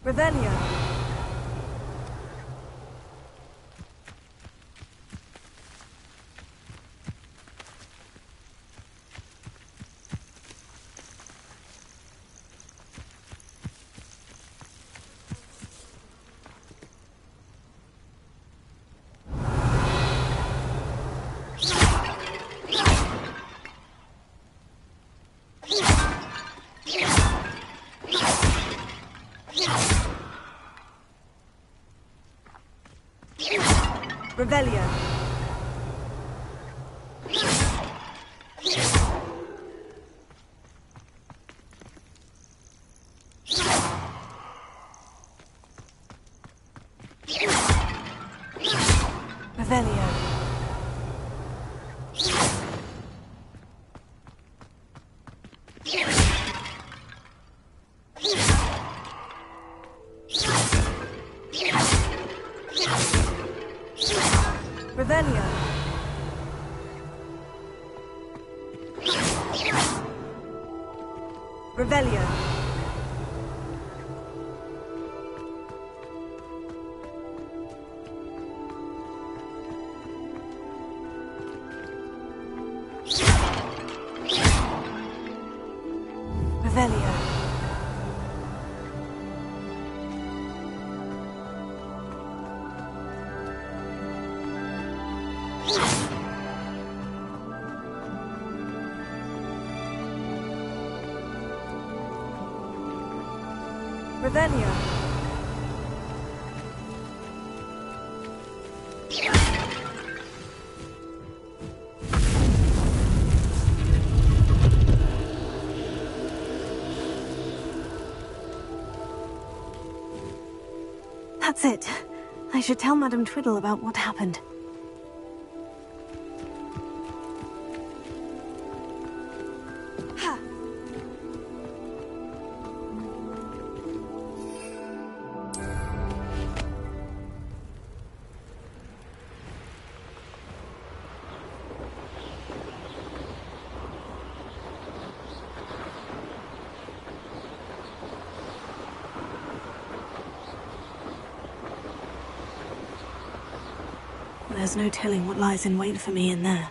Revelio. Revelio. Revelio. Revelio. Revelio. Revelio. Revelio. That's it. I should tell Madame Twiddle about what happened. There's no telling what lies in wait for me in there.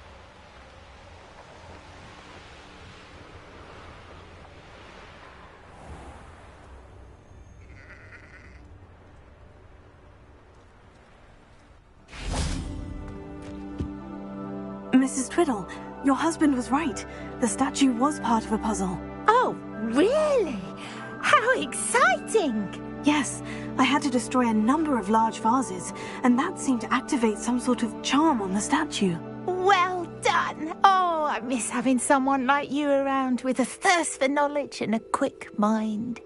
Mrs. Twiddle, your husband was right. The statue was part of a puzzle. Oh, really? How exciting! Yes, I had to destroy a number of large vases, and that seemed to activate some sort of charm on the statue. Well done! Oh, I miss having someone like you around with a thirst for knowledge and a quick mind.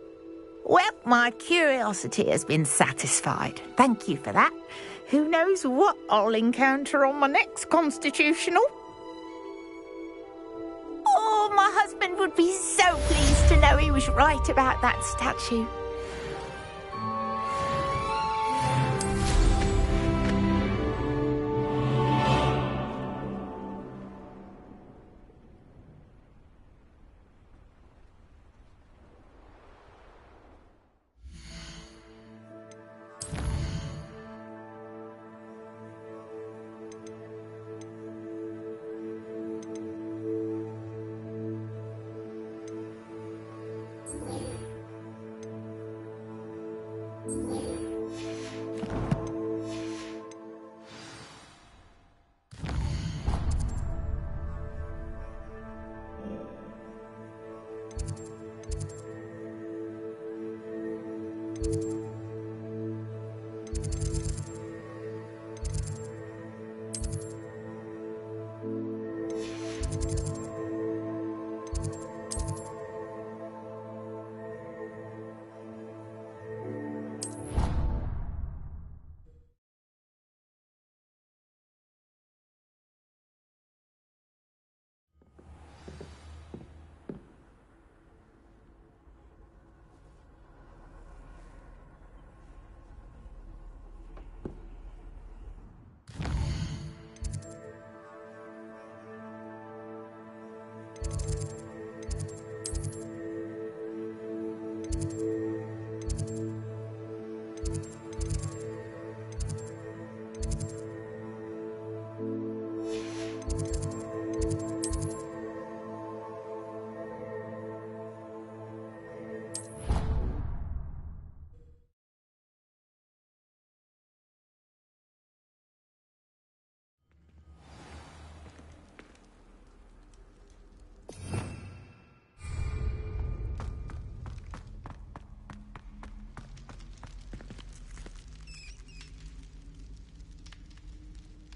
Well, my curiosity has been satisfied. Thank you for that. Who knows what I'll encounter on my next constitutional? Oh, my husband would be so pleased to know he was right about that statue.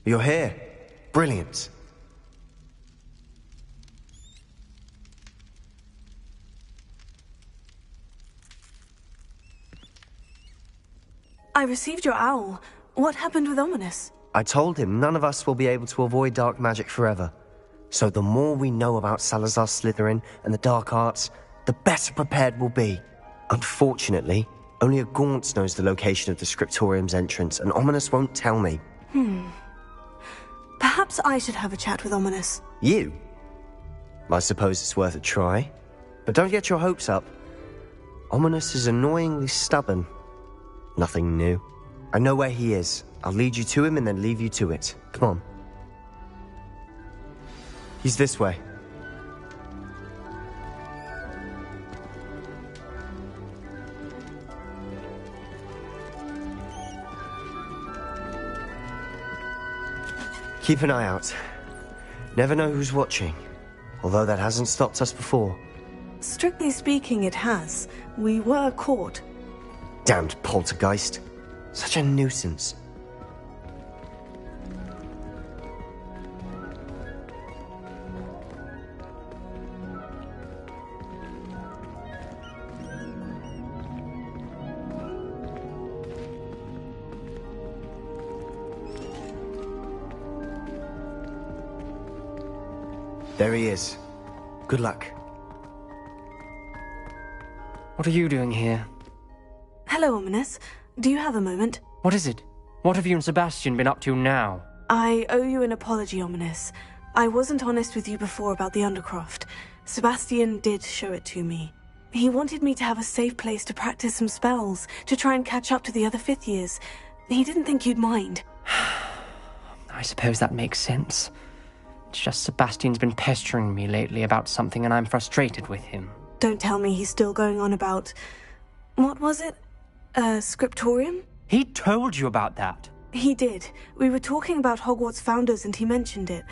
You're here. Brilliant. I received your owl. What happened with Ominous? I told him none of us will be able to avoid dark magic forever. So the more we know about Salazar Slytherin and the dark arts, the better prepared we'll be. Unfortunately, only a Gaunt knows the location of the Scriptorium's entrance, and Ominous won't tell me. Perhaps I should have a chat with Ominous. You? I suppose it's worth a try. But don't get your hopes up. Ominous is annoyingly stubborn. Nothing new. I know where he is. I'll lead you to him and then leave you to it. Come on. He's this way. Keep an eye out. Never know who's watching. Although that hasn't stopped us before. Strictly speaking, it has. We were caught. Damned poltergeist. Such a nuisance. There he is. Good luck. What are you doing here? Hello, Ominous. Do you have a moment? What is it? What have you and Sebastian been up to now? I owe you an apology, Ominous. I wasn't honest with you before about the Undercroft. Sebastian did show it to me. He wanted me to have a safe place to practice some spells, to try and catch up to the other fifth years. He didn't think you'd mind. I suppose that makes sense. It's just Sebastian's been pestering me lately about something and I'm frustrated with him. Don't tell me he's still going on about... What was it? Scriptorium? He told you about that? He did. We were talking about Hogwarts founders and he mentioned it.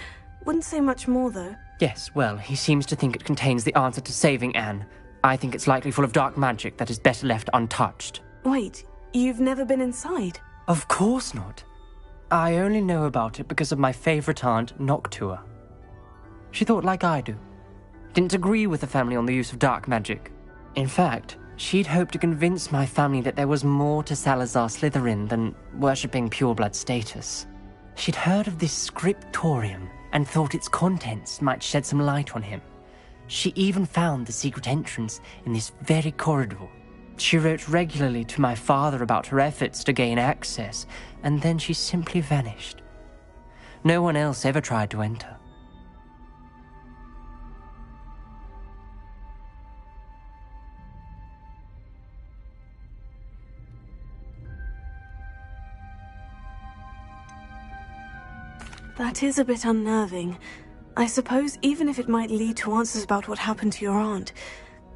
Wouldn't say much more, though. Yes, well, he seems to think it contains the answer to saving Anne. I think it's likely full of dark magic that is better left untouched. Wait, you've never been inside? Of course not. I only know about it because of my favourite aunt, Noctua. She thought like I do. Didn't agree with the family on the use of dark magic. In fact, she'd hoped to convince my family that there was more to Salazar Slytherin than worshipping pureblood status. She'd heard of this scriptorium and thought its contents might shed some light on him. She even found the secret entrance in this very corridor. She wrote regularly to my father about her efforts to gain access, and then she simply vanished. No one else ever tried to enter. That is a bit unnerving. I suppose even if it might lead to answers about what happened to your aunt,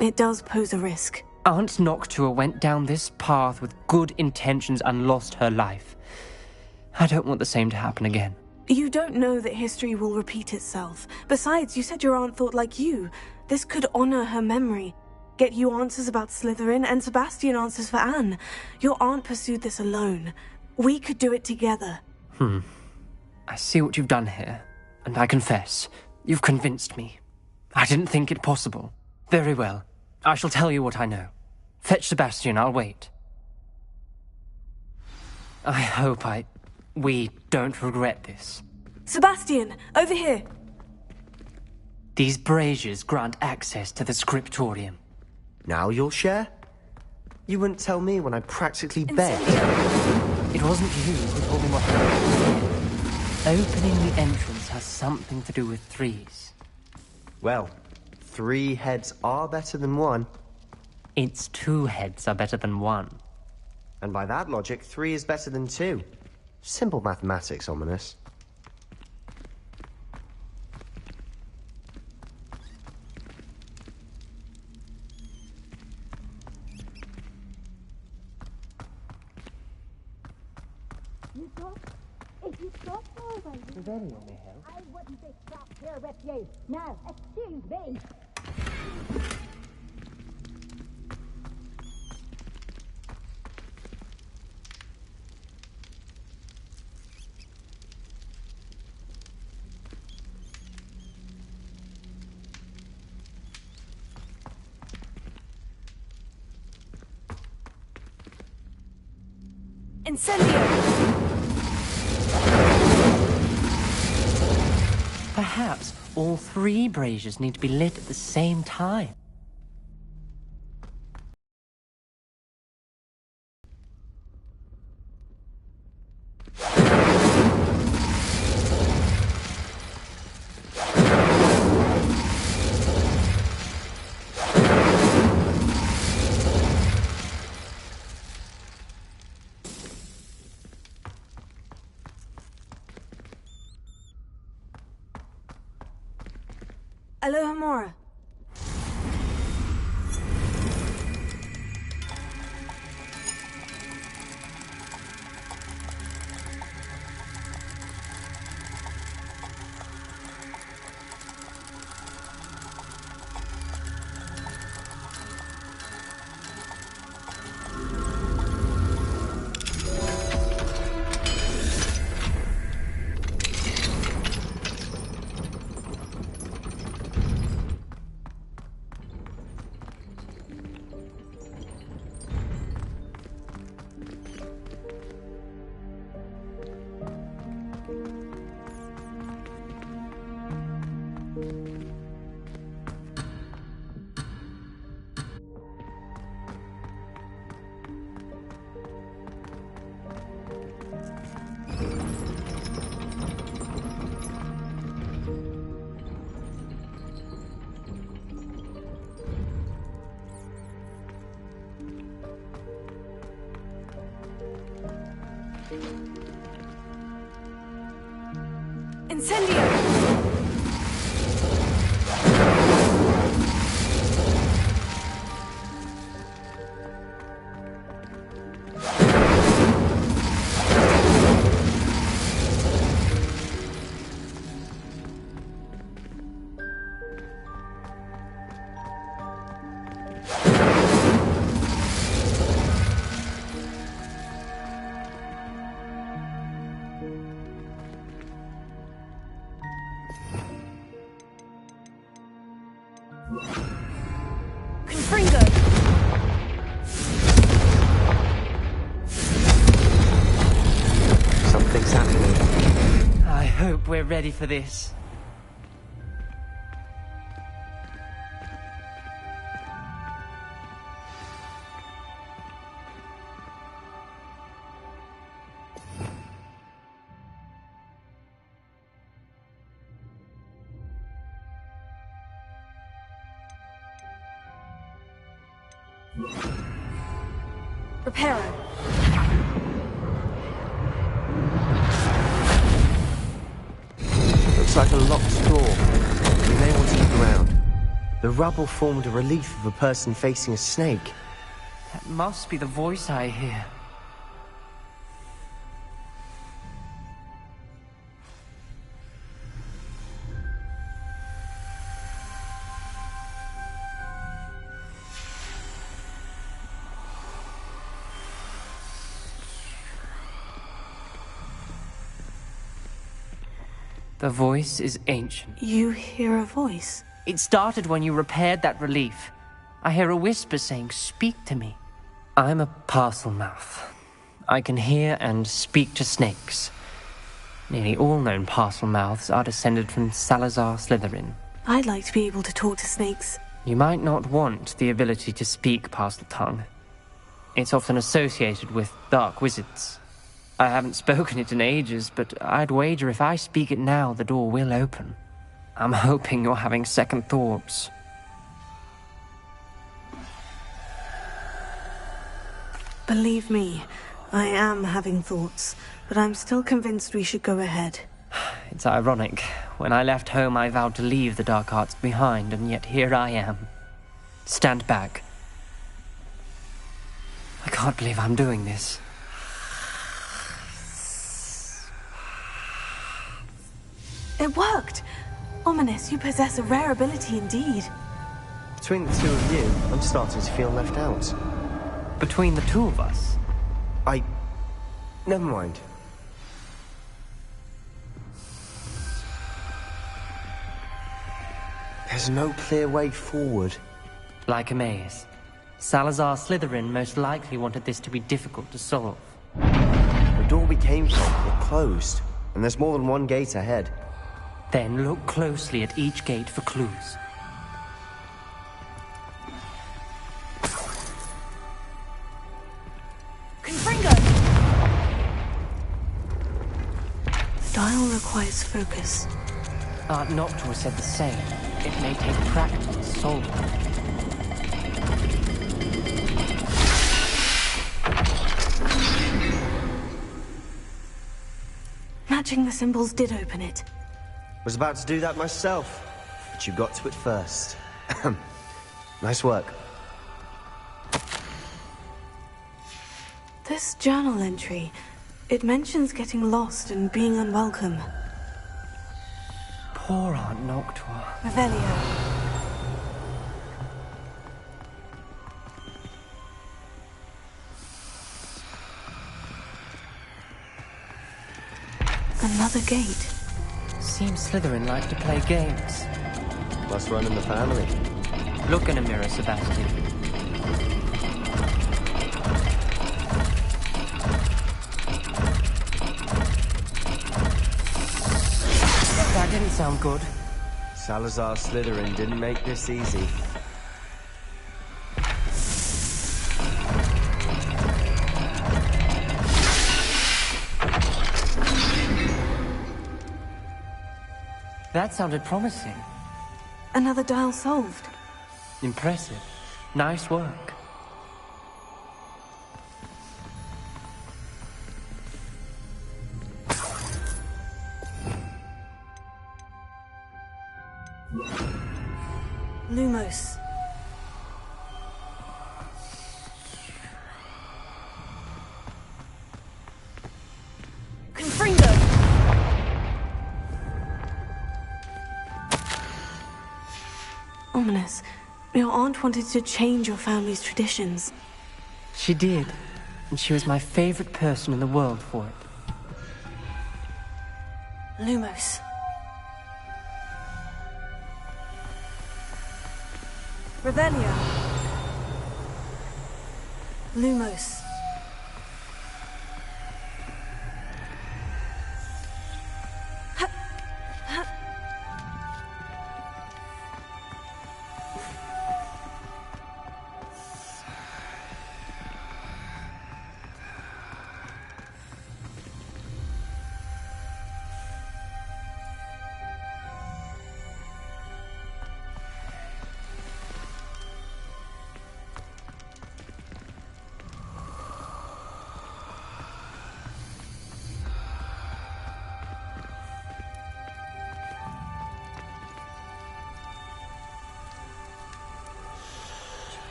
it does pose a risk. Aunt Noctua went down this path with good intentions and lost her life. I don't want the same to happen again. You don't know that history will repeat itself. Besides, you said your aunt thought like you. This could honor her memory. Get you answers about Slytherin and Sebastian answers for Anne. Your aunt pursued this alone. We could do it together. I see what you've done here, and I confess, you've convinced me. I didn't think it possible. Very well. I shall tell you what I know. Fetch Sebastian, I'll wait. I hope we don't regret this. Sebastian, over here! These braziers grant access to the scriptorium. Now you'll share? You wouldn't tell me when I practically begged. It wasn't you who told me what happened. Opening the entrance has something to do with threes. Well, 3 heads are better than 1. Its 2 heads are better than 1. And by that logic, 3 is better than 2. Simple mathematics, Ominous. If you stop here, Does anyone need help? I wouldn't be stopped here with you. Now, excuse me. Incendio! Perhaps all 3 braziers need to be lit at the same time. Aloha Mora. Incendio! Something's happening. I hope we're ready for this. Reparo. Looks like a locked door. We may want to look around. The rubble formed a relief of a person facing a snake. That must be the voice I hear. The voice is ancient. You hear a voice? It started when you repaired that relief. I hear a whisper saying, "Speak to me." I'm a parcel mouth. I can hear and speak to snakes. Nearly all known parcel mouths are descended from Salazar Slytherin. I'd like to be able to talk to snakes. You might not want the ability to speak parcel tongue. It's often associated with dark wizards. I haven't spoken it in ages, but I'd wager if I speak it now, the door will open. I'm hoping you're having second thoughts. Believe me, I am having thoughts, but I'm still convinced we should go ahead. It's ironic. When I left home, I vowed to leave the dark arts behind, and yet here I am. Stand back. I can't believe I'm doing this. It worked! Ominous, you possess a rare ability indeed. Between the two of you, I'm starting to feel left out. Between the two of us? Never mind. There's no clear way forward. Like a maze. Salazar Slytherin most likely wanted this to be difficult to solve. door we came from, it closed. And there's more than one gate ahead. Then look closely at each gate for clues. Confringo! Dial requires focus. Aunt Noctua said the same. It may take practice to solve it. Matching the symbols did open it. Was about to do that myself, but you got to it first. Nice work. This journal entry, it mentions getting lost and being unwelcome. Poor Aunt Noctua. Revelio. Another gate. Seems Slytherin like to play games. Must run in the family. Look in a mirror, Sebastian. That didn't sound good. Salazar Slytherin didn't make this easy. That sounded promising. Another dial solved. Impressive. Nice work. Lumos. Confringo! Ominous. Your aunt wanted to change your family's traditions. She did. And she was my favorite person in the world for it. Lumos. Revelio. Lumos.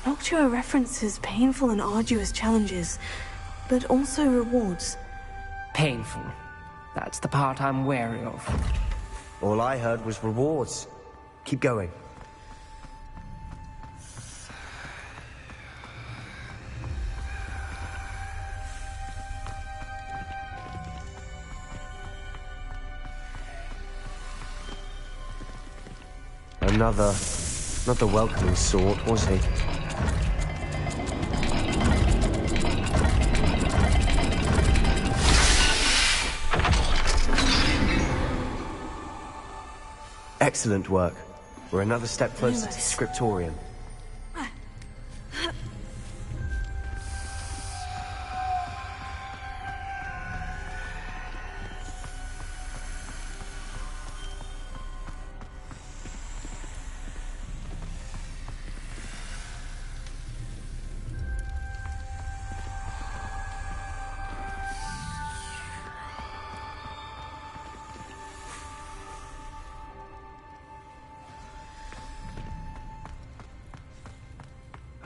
Noctua references painful and arduous challenges, but also rewards. Painful. That's the part I'm wary of. All I heard was rewards. Keep going. Another... not the welcoming sort, was he? Excellent work. We're another step closer to the scriptorium.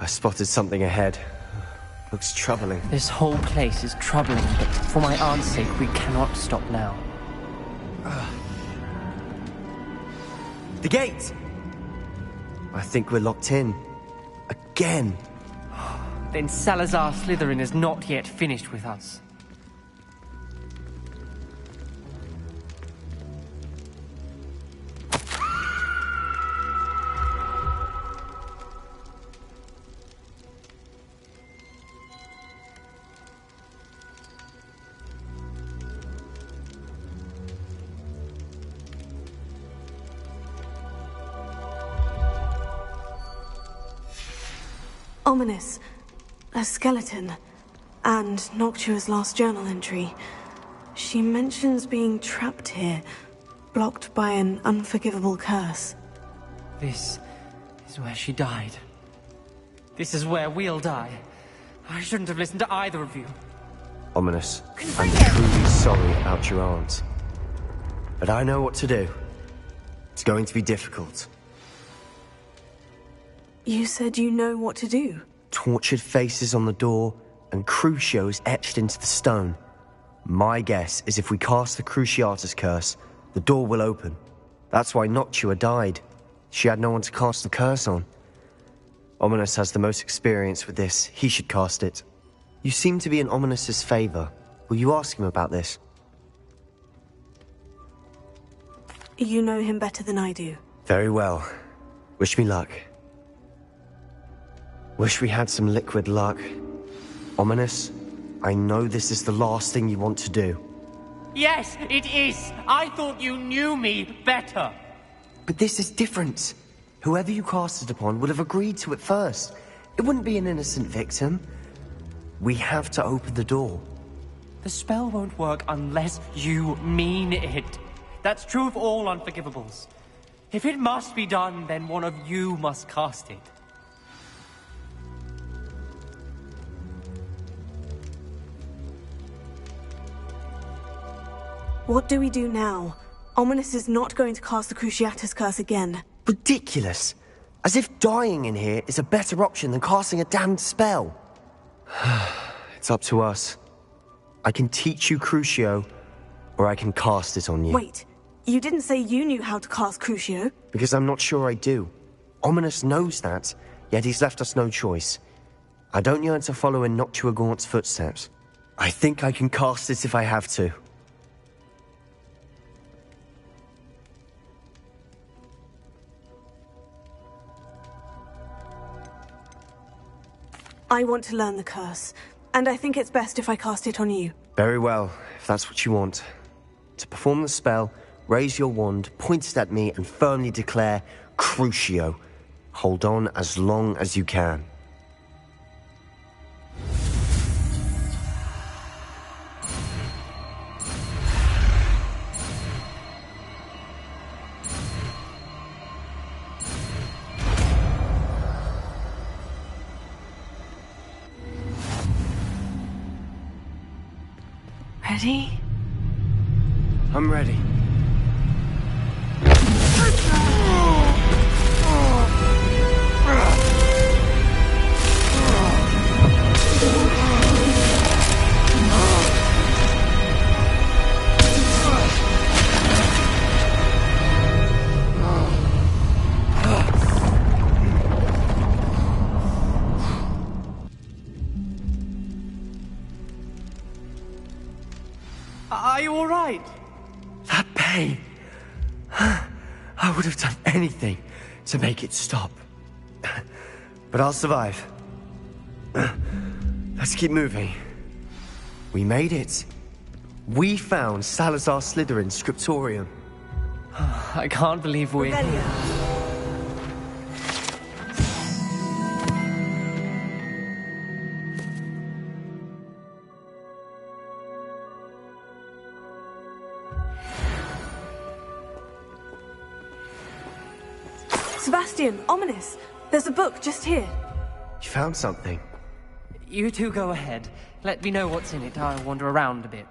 I spotted something ahead. Looks troubling. This whole place is troubling, but for my aunt's sake, we cannot stop now. The gate! I think we're locked in. Again. then Salazar Slytherin is not yet finished with us. Ominous. A skeleton. And Noctua's last journal entry. She mentions being trapped here, blocked by an unforgivable curse. This is where she died. This is where we'll die. I shouldn't have listened to either of you. Ominous, I'm truly sorry about your aunt. But I know what to do. It's going to be difficult. You said you know what to do. Tortured faces on the door and Crucios etched into the stone. My guess is if we cast the Cruciatus curse, the door will open. That's why Noctua died. She had no one to cast the curse on. Ominous has the most experience with this. He should cast it. You seem to be in Ominous's favor. Will you ask him about this? You know him better than I do. Very well. Wish me luck. Wish we had some liquid luck. Ominous, I know this is the last thing you want to do. Yes, it is! I thought you knew me better! But this is different. Whoever you cast it upon would have agreed to it first. It wouldn't be an innocent victim. We have to open the door. The spell won't work unless you mean it. That's true of all unforgivables. If it must be done, then one of you must cast it. What do we do now? Ominous is not going to cast the Cruciatus curse again. Ridiculous. As if dying in here is a better option than casting a damned spell. It's up to us. I can teach you Crucio, or I can cast it on you. Wait, you didn't say you knew how to cast Crucio? Because I'm not sure I do. Ominous knows that, yet he's left us no choice. I don't yearn to follow in Noctua Gaunt's footsteps. I think I can cast it if I have to. I want to learn the curse, and I think it's best if I cast it on you. Very well, if that's what you want. To perform the spell, raise your wand, point it at me, and firmly declare, Crucio. Hold on as long as you can. Ready? I'm ready. Are you all right? That pain. I would have done anything to make it stop. But I'll survive. Let's keep moving. We made it. We found Salazar Slytherin's scriptorium. I can't believe we... Sebastian, Ominous, there's a book just here. You found something. You two go ahead. Let me know what's in it. I'll wander around a bit.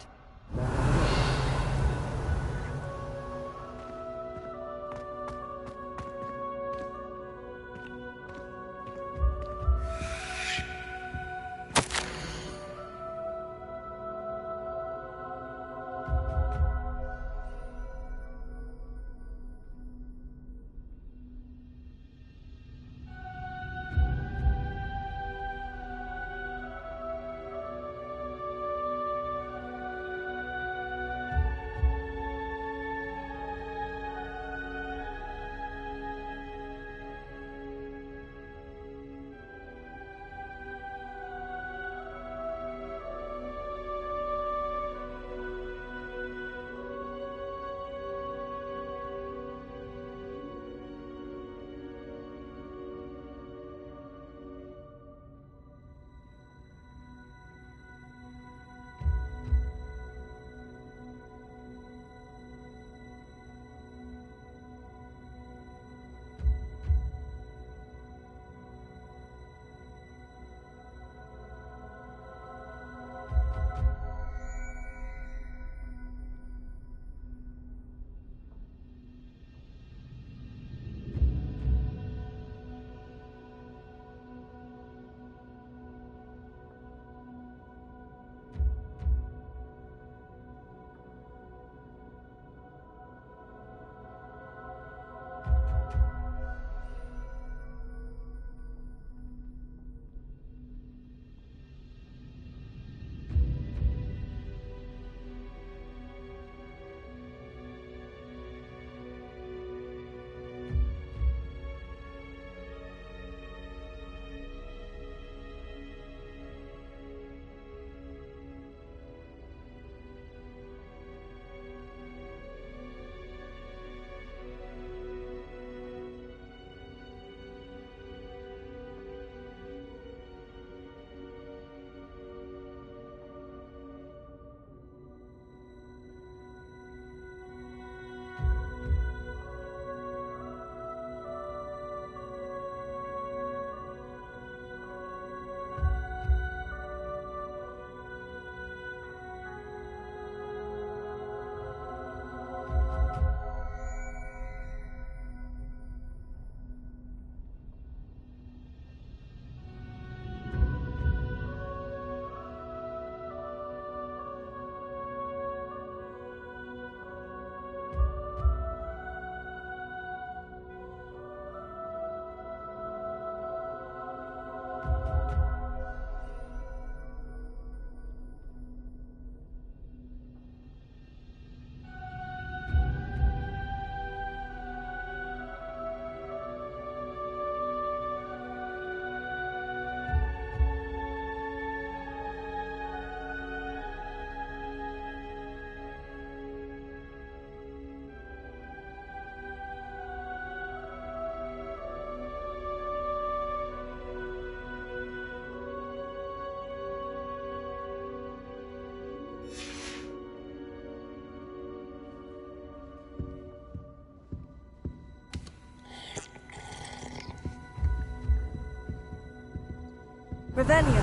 Revelio.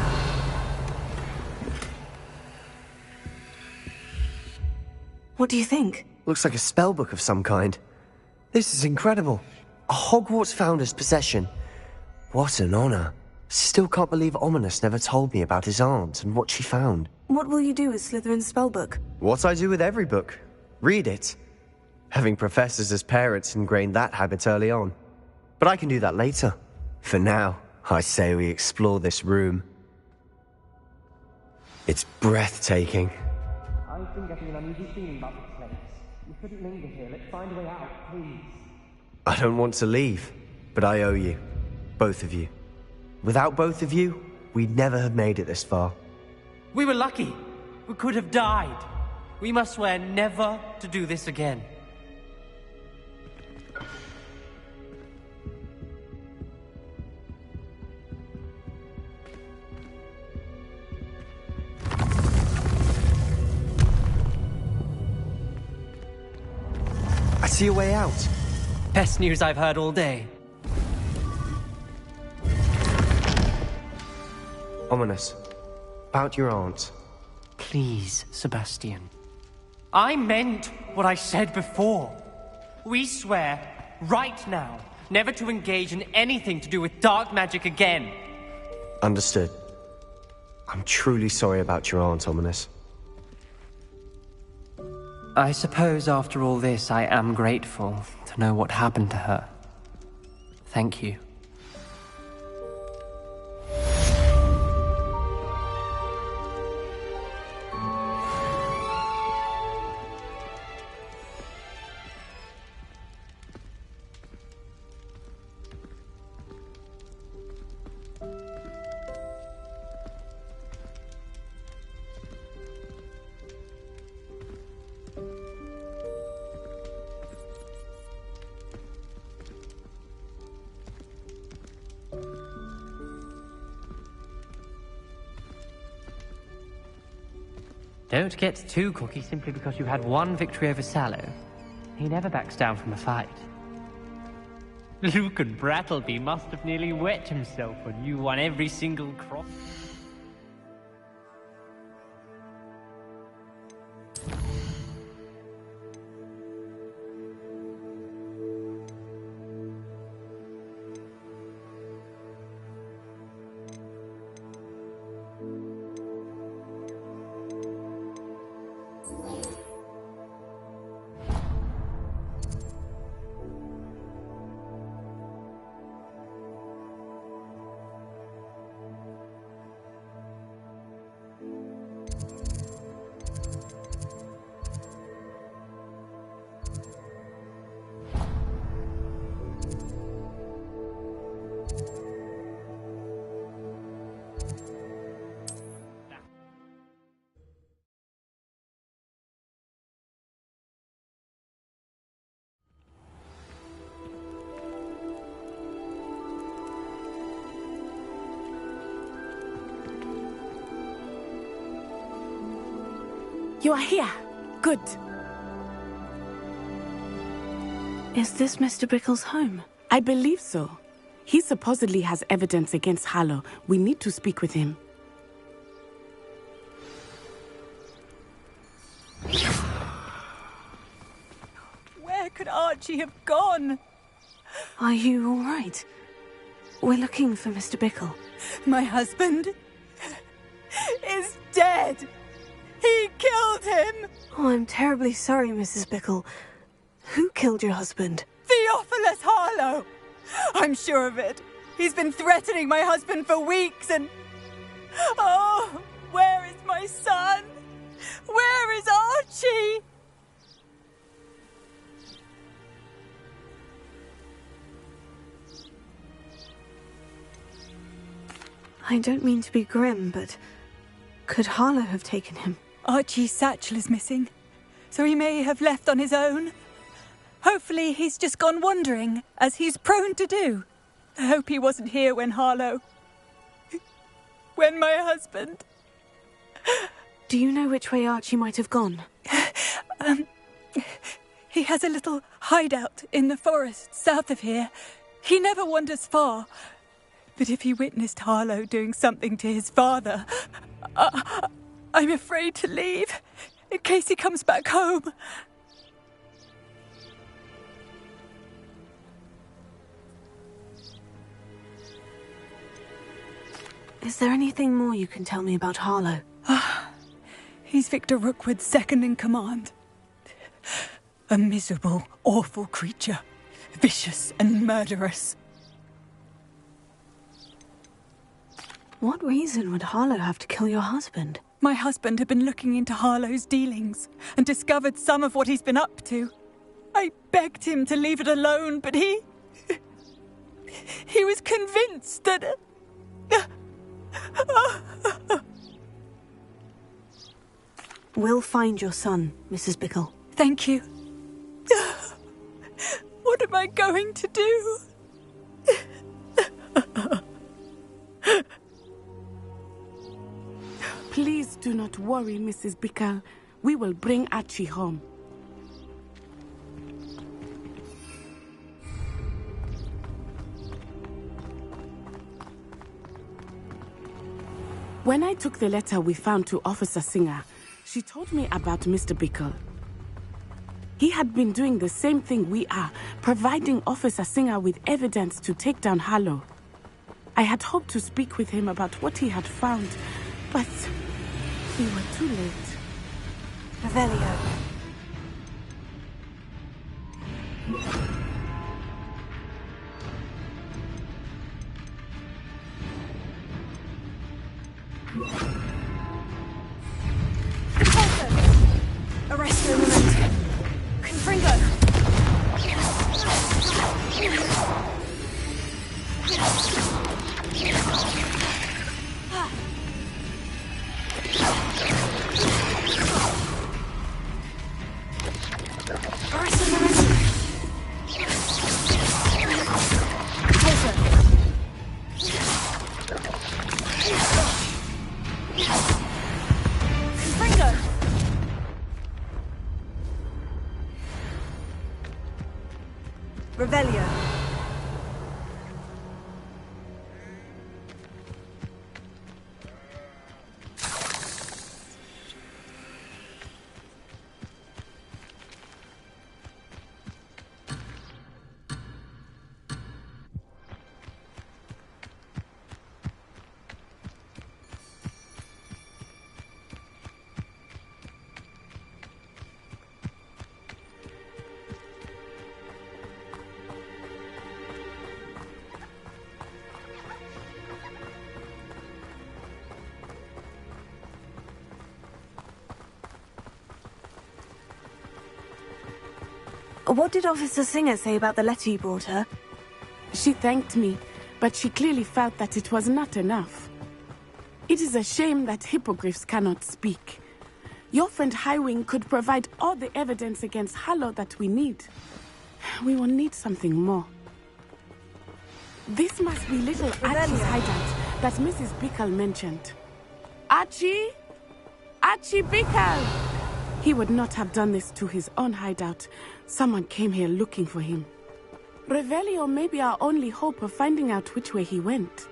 What do you think? Looks like a spellbook of some kind. This is incredible. A Hogwarts founder's possession. What an honor. Still can't believe Ominous never told me about his aunt and what she found. What will you do with Slytherin's spellbook? What I do with every book. Read it. Having professors as parents ingrained that habit early on. But I can do that later. For now, I say we explore this room. It's breathtaking. I've been getting an uneasy feeling about this place. We couldn't linger here. Let's find a way out, please. I don't want to leave, but I owe you. Both of you. Without both of you, we'd never have made it this far. We were lucky. We could have died. We must swear never to do this again. I see a way out. Best news I've heard all day. Ominous. About your aunt. Please, Sebastian. I meant what I said before. We swear, right now, never to engage in anything to do with dark magic again. Understood. I'm truly sorry about your aunt, Ominous. I suppose after all this, I am grateful to know what happened to her. Thank you. Don't get too cocky simply because you had one victory over Sallow. He never backs down from a fight. Luke and Brattleby must have nearly wet himself when you won every single cross. You are here. Good. Is this Mr. Bickle's home? I believe so. He supposedly has evidence against Harlow. We need to speak with him. Where could Archie have gone? Are you all right? We're looking for Mr. Bickle. My husband is dead. He killed him. Oh, I'm terribly sorry, Mrs. Bickle. Who killed your husband? Theophilus Harlow. I'm sure of it. He's been threatening my husband for weeks and... Oh, where is my son? Where is Archie? I don't mean to be grim, but could Harlow have taken him? Archie's satchel is missing, so he may have left on his own. Hopefully he's just gone wandering, as he's prone to do. I hope he wasn't here when Harlow... when my husband... Do you know which way Archie might have gone? He has a little hideout in the forest south of here. He never wanders far. But if he witnessed Harlow doing something to his father, I'm afraid to leave, in case he comes back home. Is there anything more you can tell me about Harlow? He's Victor Rookwood's second in command. A miserable, awful creature. Vicious and murderous. What reason would Harlow have to kill your husband? My husband had been looking into Harlow's dealings and discovered some of what he's been up to. I begged him to leave it alone, but he was convinced that... We'll find your son, Mrs. Bickle. Thank you. What am I going to do? Please do not worry, Mrs. Bickle. We will bring Archie home. When I took the letter we found to Officer Singer, she told me about Mr. Bickle. He had been doing the same thing we are, providing Officer Singer with evidence to take down Harlow. I had hoped to speak with him about what he had found, but we were too late. Revelio. Arresto Memento. Confringo. Arresto Memento. Confringo. Revelio. What did Officer Singer say about the letter you brought her? She thanked me, but she clearly felt that it was not enough. It is a shame that hippogriffs cannot speak. Your friend Highwing could provide all the evidence against Harlow that we need. We will need something more. This must be little Archie's hideout that Mrs. Bickle mentioned. Archie? Archie Bickle! He would not have done this to his own hideout. Someone came here looking for him. Revelio may be our only hope of finding out which way he went.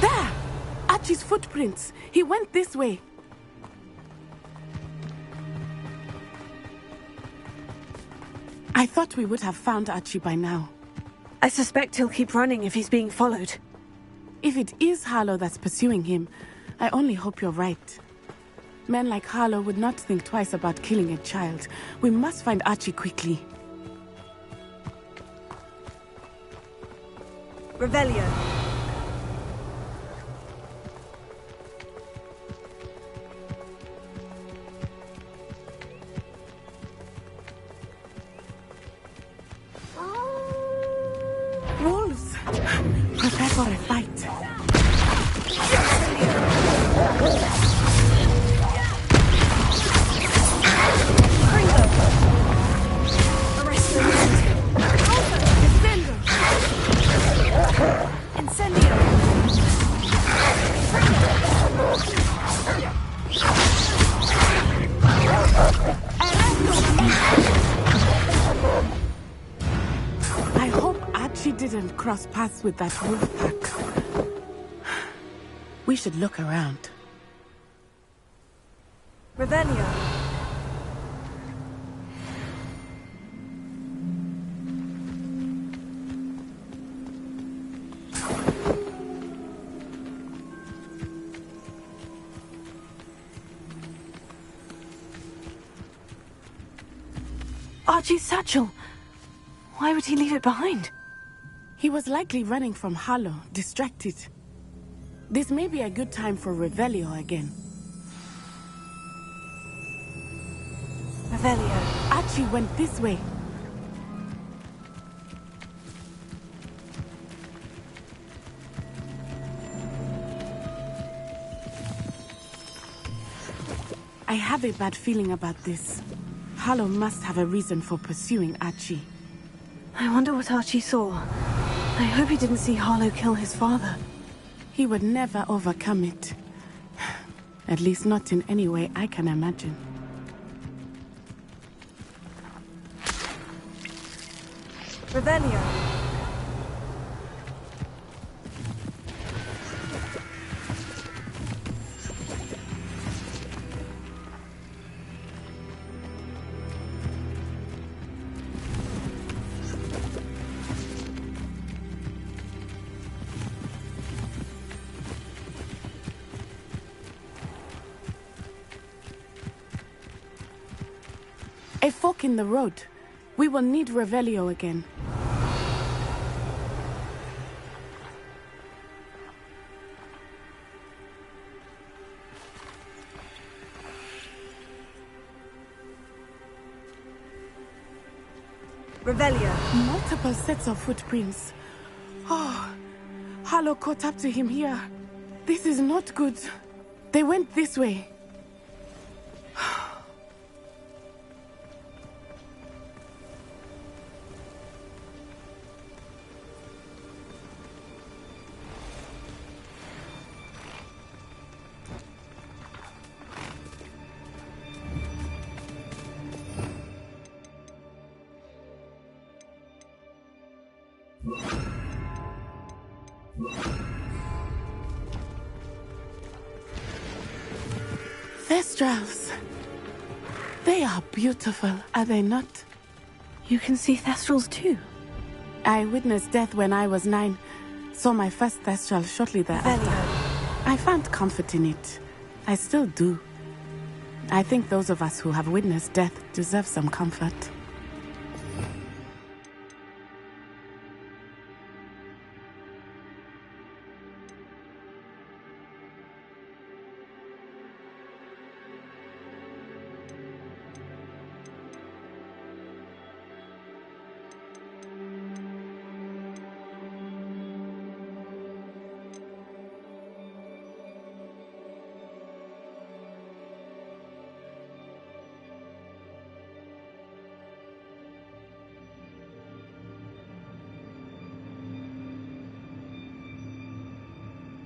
There! Archie's footprints. He went this way. I thought we would have found Archie by now. I suspect he'll keep running if he's being followed. If it is Harlow that's pursuing him, I only hope you're right. Men like Harlow would not think twice about killing a child. We must find Archie quickly. Revelio. Wolves! Prepare for a fight. Incendio. cross paths with that wolf pack. We should look around. Revelio. Archie's satchel. Why would he leave it behind? He was likely running from Harlow, distracted. This may be a good time for Revelio again. Revelio. Archie went this way. I have a bad feeling about this. Harlow must have a reason for pursuing Archie. I wonder what Archie saw. I hope he didn't see Harlow kill his father. He would never overcome it. At least not in any way I can imagine. Revelio. A fork in the road. We will need Revelio again. Revelio. Multiple sets of footprints. Oh, Harlow caught up to him here. This is not good. They went this way. Thestrals. They are beautiful, are they not? You can see Thestrals too. I witnessed death when I was 9. Saw my first Thestral shortly thereafter. I found comfort in it. I still do. I think those of us who have witnessed death deserve some comfort.